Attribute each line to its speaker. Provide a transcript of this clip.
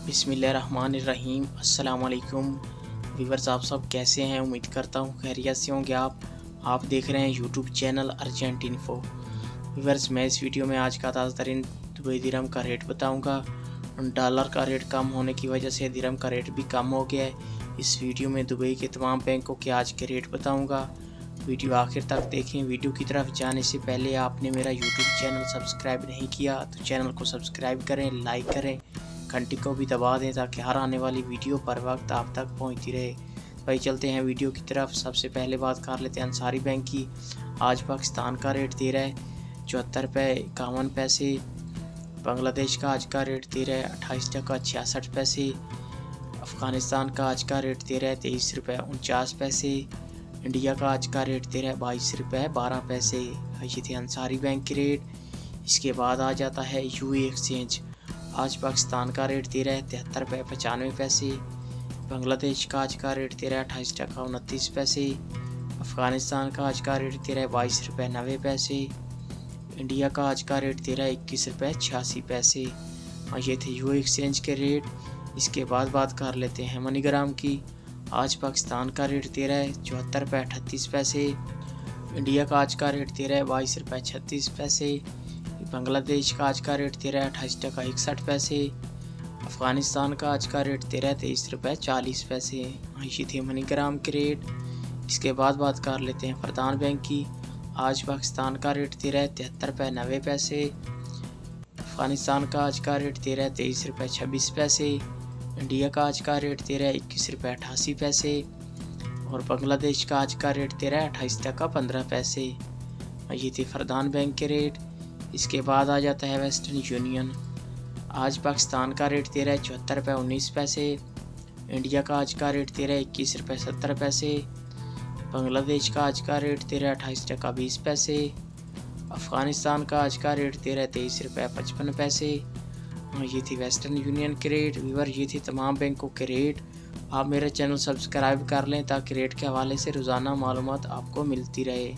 Speaker 1: बिस्मिल्लाहिर्रहमानिर्रहीम। अस्सलाम वालेकुम व्यूअर्स, आप सब कैसे हैं? उम्मीद करता हूँ खैरियत से होंगे। आप देख रहे हैं YouTube channel urgent info. Viewers, मैं इस वीडियो में आज का ताज़ा तरीन दुबई दिरहम का रेट बताऊंगा। डॉलर का रेट कम होने की वजह से दिरहम का रेट भी कम हो गया है। इस वीडियो में दुबई के तमाम बैंकों के आज के रेट बताऊँगा। वीडियो आखिर तक देखें। वीडियो की तरफ जाने से पहले आपने मेरा यूट्यूब चैनल सब्सक्राइब नहीं किया तो चैनल को सब्सक्राइब करें, लाइक करें, घंटी को भी दबा दें ताकि हर आने वाली वीडियो पर वक्त आप तक पहुंचती रहे। भाई चलते हैं वीडियो की तरफ। सबसे पहले बात कर लेते हैं अंसारी बैंक की। आज पाकिस्तान का रेट दे रहा है 74 रुपये 51 पैसे। बांग्लादेश का आज का रेट दे रहा है 28 टका 66 पैसे। अफ़गानिस्तान का आज का रेट दे रहा है 23 रुपये 49 पैसे। इंडिया का आज का रेट दे रहा है 22 रुपये 12 पैसे। ये थे अंसारी बैंक के रेट। इसके बाद आ जाता है यूए एक्सचेंज। आज पाकिस्तान का रेट दे रहा है 73 रुपये 95 पैसे। बांग्लादेश का आज का रेट दे रहा है 28 टका 29 पैसे। अफ़गानिस्तान का आज का रेट दे रहा है 22 रुपये 90 पैसे। इंडिया का आज का रेट दे रहा है 21 रुपये 86 पैसे। और ये थे यूए एक्सचेंज के रेट। इसके बाद बात कर लेते हैं मनीग्राम की। आज पाकिस्तान का रेट दे रहा है 74 रुपये 38 पैसे। इंडिया का आज का रेट दे रहा है 22 रुपये 36 पैसे। बांग्लादेश का आज का रेट दे रहा है 28 टका 61 पैसे। अफ़गानिस्तान का आज का रेट दे रहा है 23 रुपये 40 पैसे। ये थे मनीग्राम के रेट। इसके बाद बात कर लेते हैं फरदान बैंक की। आज पाकिस्तान का रेट दे रहा है 73 रुपये 90 पैसे। अफ़गानिस्तान का आज का रेट दे रहा है 23 रुपये 26 पैसे। इंडिया का आज का रेट दे रहा है 21 रुपये 88 पैसे। और बांग्लादेश का आज का रेट दे रहा है 28 टका 15 पैसे। ये थे फरदान बैंक के रेट। इसके बाद आ जाता है वेस्टर्न यूनियन। आज पाकिस्तान का रेट दे रहा है 74 रुपये 19 पैसे। इंडिया का आज का रेट दे रहा है 21 रुपये 70 पैसे। बांग्लादेश का आज का रेट दे रहा है 28 टका 20 पैसे। अफ़गानिस्तान का आज का रेट दे रहा है 23 रुपये 55 पैसे। ये थी वेस्टर्न यूनियन के रेट। व्यूअर, ये थी तमाम बैंकों के रेट। आप मेरा चैनल सब्सक्राइब कर लें ताकि रेट के हवाले से रोज़ाना मालूमात आपको मिलती रहे।